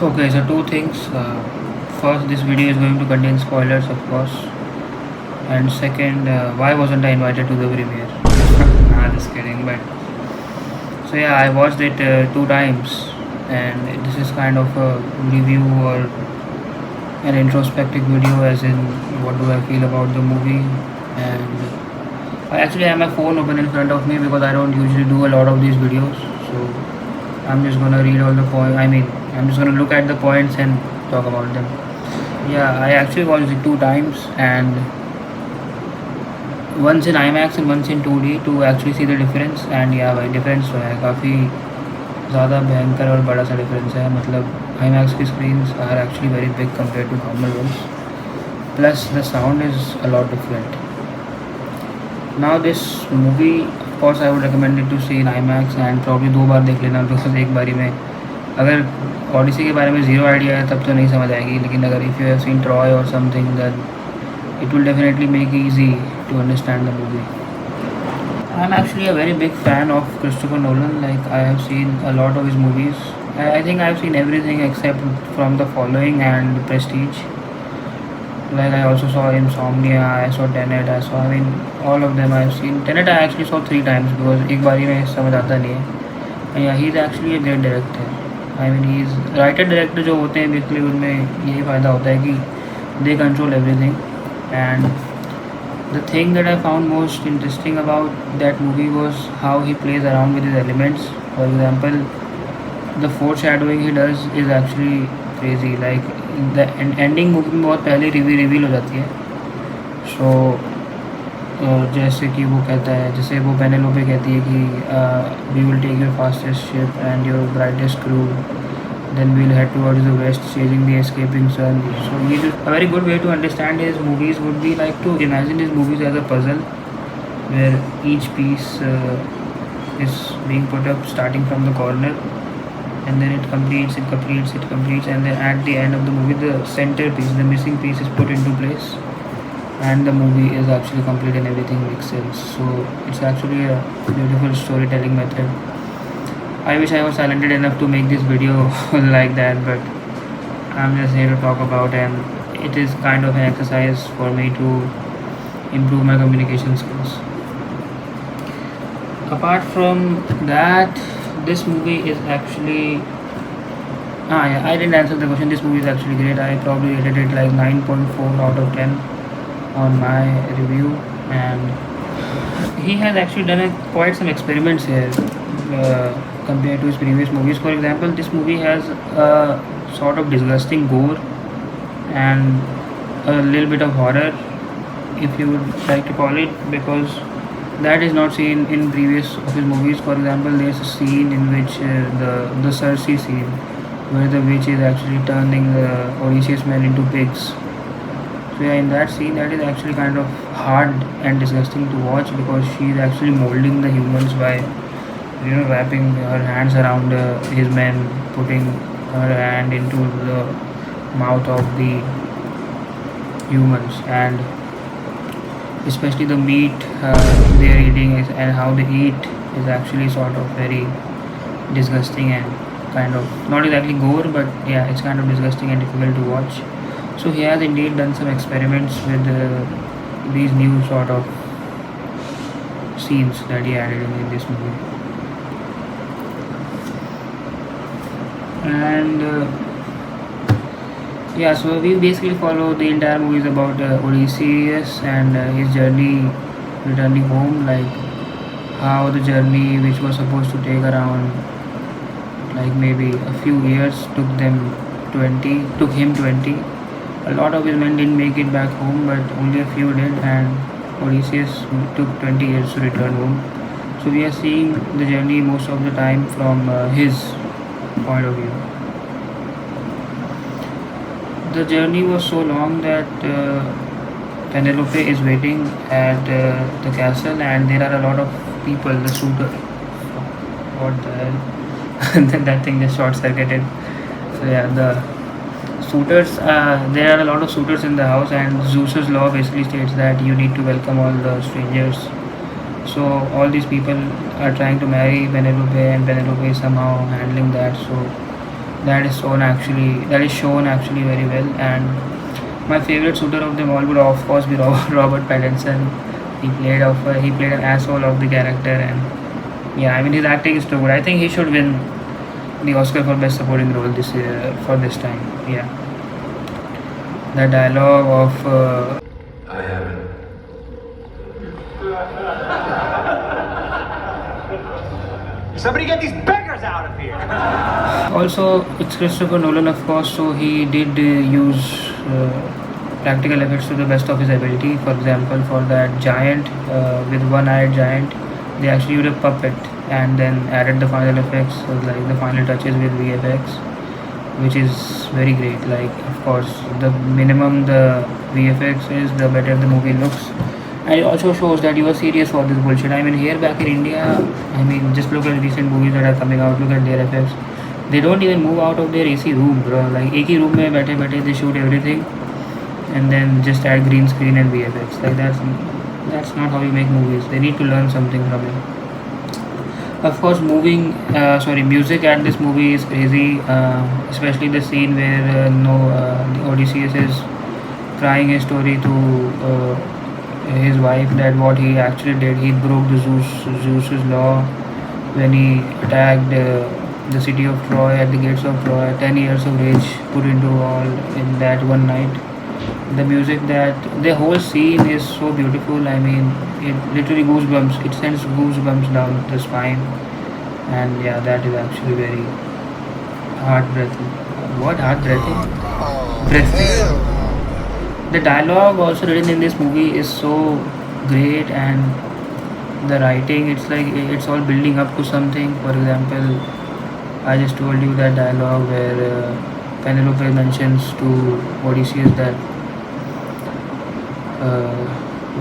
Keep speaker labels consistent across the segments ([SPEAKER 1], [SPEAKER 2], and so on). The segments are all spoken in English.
[SPEAKER 1] Okay, so two things. First, this video is going to contain spoilers, of course, and second, why wasn't I invited to the premiere? Nah, just kidding. But so yeah, I watched it two times, and this is kind of a review or an introspective video, as in what do I feel about the movie. And I actually have my phone open in front of me because I don't usually do a lot of these videos. So I'm just gonna read all the points. I'm just gonna look at the points and talk about them. Yeah, I actually watched it two times, and once in IMAX and once in 2D to actually see the difference. And yeah भाई difference तो है काफ़ी ज़्यादा भयंकर और बड़ा सा difference है. मतलब IMAX की screens are actually very big compared to normal ones. Plus the sound is a lot different. Now this movie, of course I would recommend it to see in IMAX and probably दो बार देख लेना because एक बारी में अगर Odyssey के बारे में ज़ीरो आइडिया है तब तो नहीं समझ आएगी, लेकिन अगर if you have seen Troy or something, then it will definitely make it easy to understand the movie. I'm actually a very big fan of Christopher Nolan. Like I have seen a lot of his movies. I think I've seen everything except from The Following and Prestige. Like I also saw Insomnia, I saw Tenet, I mean all of them I've seen. Tenet I actually saw three times because एक बारी में समझ आता नहीं है. And yeah, he's actually a great director. I mean he's writer director जो होते हैं basically उनमें यही फ़ायदा होता है कि they control everything. And the thing that I found most interesting about that movie was how he plays around with his elements. For example, the foreshadowing he does is actually crazy. Like the ending movie में बहुत पहले reveal हो जाती है. So जैसे कि वो कहता है, जैसे वो पेनेलोपे कहती है कि we will take your fastest ship and your brightest crew, then we'll head towards the west chasing the escaping sun. So a very good way to understand his movies would be like to imagine his movies as a puzzle where each piece is being put up starting from the corner, and then it completes, and then at the end of the movie the centerpiece, the missing piece is put into place and the movie is actually complete and everything makes sense. So it's actually a beautiful storytelling method. I wish I was talented enough to make this video like that, but I'm just here to talk about, and it is kind of an exercise for me to improve my communication skills. Apart from that, this movie is actually yeah, I didn't answer the question. This movie is actually great. I probably rated it like 9.4 out of 10 on my review, and he has actually done quite some experiments here compared to his previous movies. For example, this movie has a sort of disgusting gore and a little bit of horror, if you would like to call it, because that is not seen in previous of his movies. For example, there's a scene in which the Cersei scene, where the witch is actually turning the Odysseus men into pigs. So yeah, in that scene, that is actually kind of hard and disgusting to watch because she is actually molding the humans by wrapping her hands around his men, putting her hand into the mouth of the humans, and especially the meat they are eating and how they eat is actually sort of very disgusting and kind of not exactly gore, but yeah, it's kind of disgusting and difficult to watch. So he has indeed done some experiments with these new sort of scenes that he added in this movie. And yeah, so we basically follow the entire movies about Odysseus and his journey returning home, like how the journey, which was supposed to take around like maybe a few years, took him 20. A lot of his men didn't make it back home, but only a few did, and Odysseus took 20 years to return home. So we are seeing the journey most of the time from his point of view. The journey was so long that Penelope is waiting at the castle, and there are a lot of people, the suitor. What the hell? That thing just short circuited. So yeah, the suitors, there are a lot of suitors in the house, and Zeus's law basically states that you need to welcome all the strangers. So all these people are trying to marry Penelope, and Penelope is somehow handling that. So that is shown actually very well. And my favorite suitor of them all would of course be Robert Pattinson. He played an asshole of the character, and yeah, I mean his acting is too good. I think he should win the Oscar for best supporting role this year for this time. Yeah, the dialogue of
[SPEAKER 2] I haven't.
[SPEAKER 3] Somebody get these beggars out of here!
[SPEAKER 1] also it's Christopher Nolan, of course, so he did use practical effects to the best of his ability. For example, for that giant with one-eyed giant, they actually used a puppet and then added the final effects, like the final touches with VFX, which is very great. Like, of course, the minimum the VFX is, the better the movie looks. And it also shows that you are serious for this bullshit. I mean, here back in India, I mean, just look at recent movies that are coming out. Look at their effects. They don't even move out of their AC room, bro. Like, एक ही room में बैठे बैठे they shoot everything, and then just add green screen and VFX. Like that's not how you make movies. They need to learn something from it. Of course, music at this movie is crazy, especially the scene where no, the Odysseus is crying his story to his wife that what he actually did. He broke the Zeus's law when he attacked the city of Troy at the gates of Troy. 10 years of rage put into all in that one night. The music, that the whole scene is so beautiful. I mean, it literally goosebumps. It sends goosebumps down the spine, and yeah, that is actually very heartbreaking. What heartbreaking? Breathtaking. The dialogue also written in this movie is so great, and the writing, it's like it's all building up to something. For example, I just told you that dialogue where Penelope mentions to Odysseus that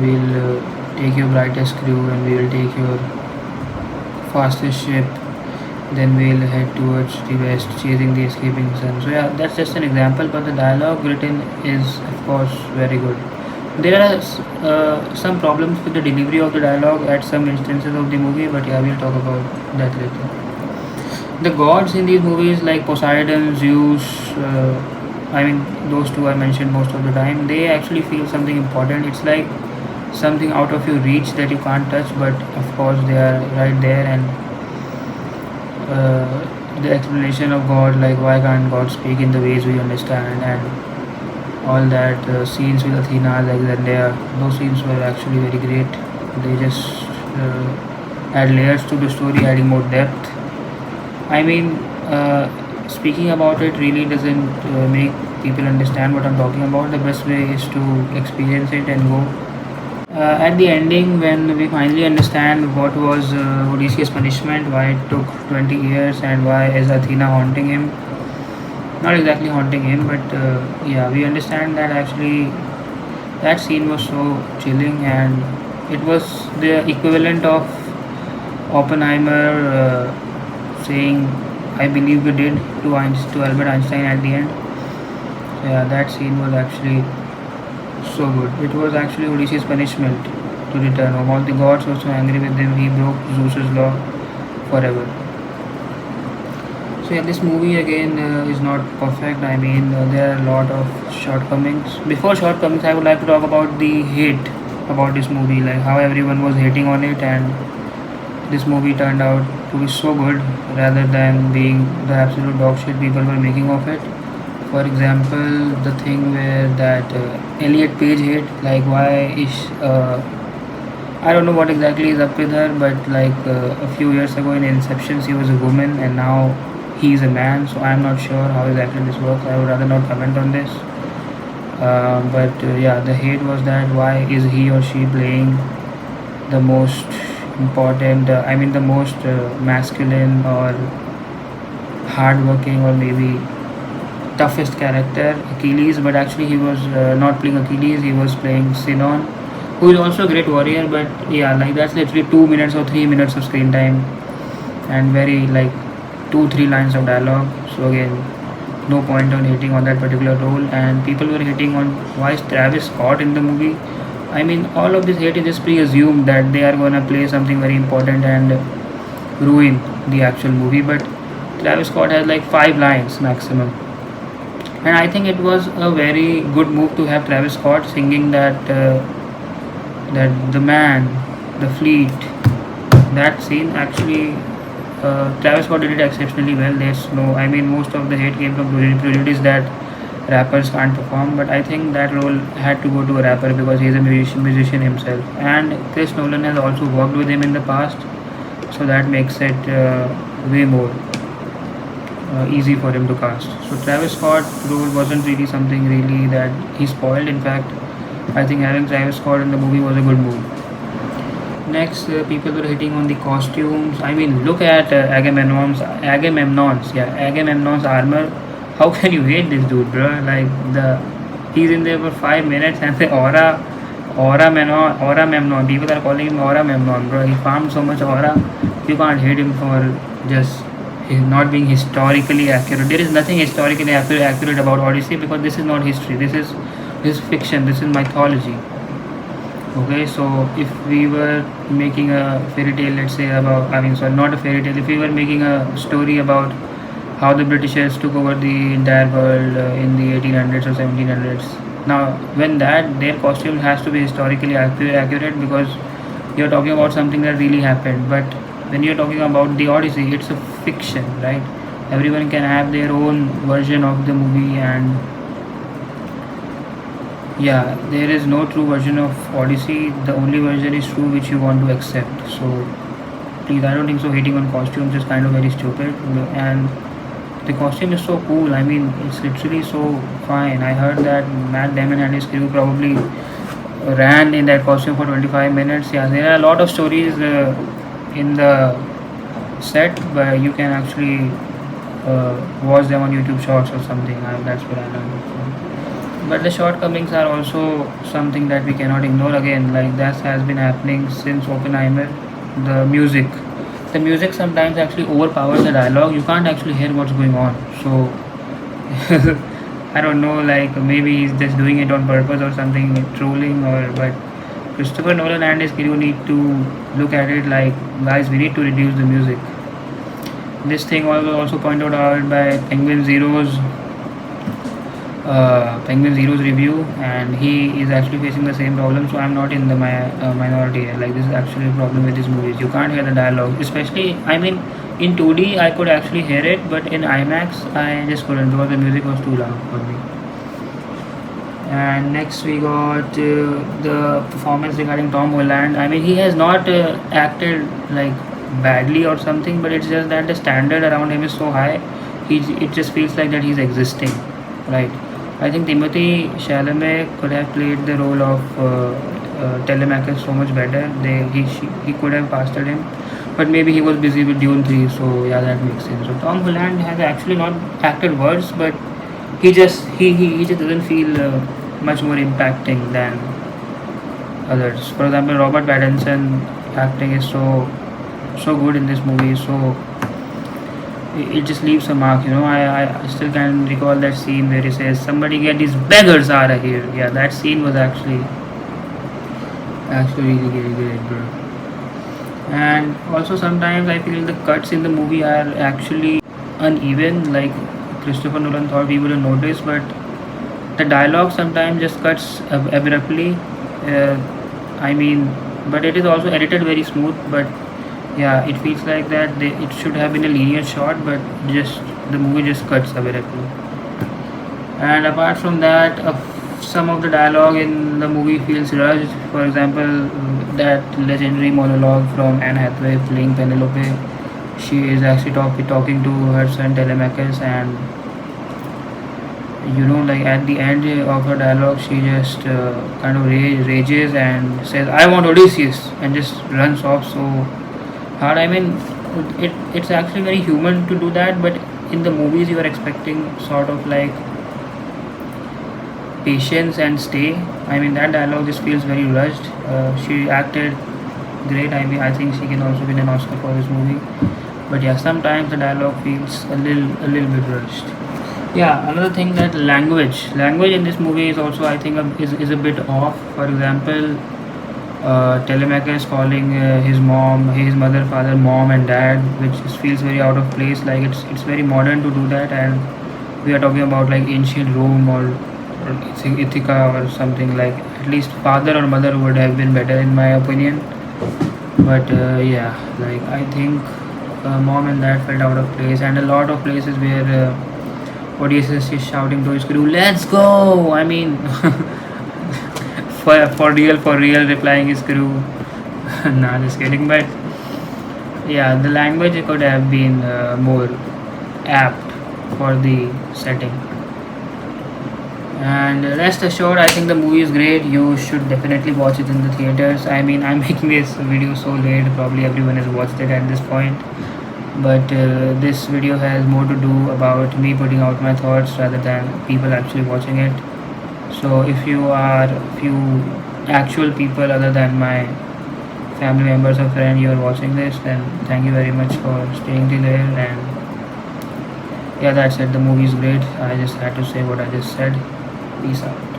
[SPEAKER 1] we'll take your brightest crew and we will take your fastest ship, then we'll head towards the west chasing the escaping sun. So yeah, that's just an example, but the dialogue written is of course very good. There are some problems with the delivery of the dialogue at some instances of the movie, but yeah, we'll talk about that later. The gods in these movies, like Poseidon, Zeus, I mean, those two are mentioned most of the time. They actually feel something important. It's like something out of your reach that you can't touch, but of course they are right there. And the explanation of God, like why can't God speak in the ways we understand, and all that scenes with Athena, Alexandria, those scenes were actually very great. They just add layers to the story, adding more depth. I mean, speaking about it really doesn't make people understand what I'm talking about. The best way is to experience it and go. At the ending, when we finally understand what was Odysseus' punishment, why it took 20 years, and why is Athena haunting him? Not exactly haunting him, but yeah, we understand that actually that scene was so chilling, and it was the equivalent of Oppenheimer saying, "I believe you did" to Albert Einstein at the end. Yeah, that scene was actually so good. It was actually Odysseus' punishment to return home. All the gods were so angry with him, he broke Zeus's law forever. So yeah, this movie again is not perfect. I mean, there are a lot of shortcomings. Before shortcomings, I would like to talk about the hate about this movie, like how everyone was hating on it, and this movie turned out to be so good rather than being the absolute dog shit people were making of it. For example, the thing where that Elliot Page hit, like why is I don't know what exactly is up with her, but like a few years ago in Inception she was a woman and now he's a man, so I'm not sure how exactly this works. I would rather not comment on this. But yeah, the hate was that why is he or she playing the most important, I mean the most masculine or hardworking or maybe toughest character, Achilles, but actually he was not playing Achilles, he was playing Sinon, who is also a great warrior, but yeah, like that's literally 2 minutes or 3 minutes of screen time and very like 2 3 lines of dialogue. So again, no point on hating on that particular role, and people were hating on why is Travis Scott in the movie. I mean, all of this hate is just pre-assumed that they are gonna play something very important and ruin the actual movie, but Travis Scott has like 5 lines maximum, and I think it was a very good move to have Travis Scott singing that the man, the fleet, that scene actually. Travis Scott did it exceptionally well. There's no, I mean, most of the hate came from prejudice that rappers can't perform, but I think that role had to go to a rapper because he's a musician himself. And Chris Nolan has also worked with him in the past, so that makes it way more easy for him to cast. So Travis Scott role wasn't really something really that he spoiled. In fact, I think having Travis Scott in the movie was a good move. Next, people were hitting on the costumes. I mean, look at Agamemnon's armor. How can you hate this dude, bro? Like he's in there for 5 minutes, and the Aura Memnon. People are calling him Aura Memnon, bro. He farmed so much aura. You can't hate him for just not being historically accurate. There is nothing historically accurate about Odyssey because this is not history. This is fiction. This is mythology. Okay, so if we were making a fairy tale, let's say about, I mean, sorry, not a fairy tale, if we were making a story about how the Britishers took over the entire world in the 1800s or 1700s, now when their costume has to be historically accurate because you're talking about something that really happened. But when you're talking about the Odyssey, it's a fiction, right? Everyone can have their own version of the movie, and yeah, there is no true version of Odyssey. The only version is true which you want to accept. So please, I don't think so. Hating on costumes is kind of very stupid, and the costume is so cool. I mean, it's literally so fine. I heard that Matt Damon and his crew probably ran in that costume for 25 minutes. Yeah, there are a lot of stories in the set, but you can actually watch them on YouTube Shorts or something. That's what I learned. But the shortcomings are also something that we cannot ignore. Again, like that has been happening since Oppenheimer. The music sometimes actually overpowers the dialogue. You can't actually hear what's going on. So I don't know, like maybe he's just doing it on purpose or something, trolling, or but Christopher Nolan and his crew need to look at it like, guys, we need to reduce the music. This thing was also pointed out by Penguin Zero's review, and he is actually facing the same problem. So I'm not in the minority here. Like, this is actually a problem with these movies. You can't hear the dialogue, especially, I mean, in 2D I could actually hear it, but in IMAX I just couldn't because the music was too loud for me. And next we got the performance regarding Tom Holland. I mean, he has not acted like badly or something, but it's just that the standard around him is so high. It just feels like that he's existing, right? I think Timothy Chalamet could have played the role of Telemachus so much better. He could have fastered him, but maybe he was busy with Dune 3, so yeah, that makes sense. So Tom Holland has actually not acted worse, but he just doesn't feel much more impacting than others. For example, Robert Pattinson acting is so good in this movie, so it just leaves a mark. I still can recall that scene where he says, somebody get these beggars out of here. Yeah, that scene was actually really great, bro. And also sometimes I feel the cuts in the movie are actually uneven. Like, Christopher Nolan thought we wouldn't notice, but the dialogue sometimes just cuts abruptly. I mean, but it is also edited very smooth. But yeah, it feels like that it should have been a linear shot, but just the movie just cuts abruptly. And apart from that, some of the dialogue in the movie feels rushed. For example, that legendary monologue from Anne Hathaway playing Penelope. She is actually talking to her son Telemachus, and like at the end of her dialogue, she just kind of rages and says, "I want Odysseus," and just runs off so hard. I mean, it's actually very human to do that, but in the movies you are expecting sort of like patience and stay. I mean, that dialogue just feels very rushed. She acted great. I mean, I think she can also win an Oscar for this movie. But yeah, sometimes the dialogue feels a little bit rushed. Yeah, another thing, that language in this movie is also, I think, is a bit off. For example, Telemachus calling his mother, father, mom, and dad, which just feels very out of place. Like it's very modern to do that, and we are talking about like ancient Rome or Ithaca or something. Like at least father or mother would have been better in my opinion. But yeah, like I think mom and dad felt out of place, and a lot of places where Odysseus is shouting to his crew, "Let's go!" I mean, for real, replying his crew. Nah, just kidding. But yeah, the language could have been more apt for the setting. And rest assured, I think the movie is great. You should definitely watch it in the theaters. I mean, I'm making this video so late, probably everyone has watched it at this point. But this video has more to do about me putting out my thoughts rather than people actually watching it. So if you are few actual people other than my family members or friend, you are watching this, then thank you very much for staying till here. And yeah, that's it. The movie is great. I just had to say what I just said. Peace out.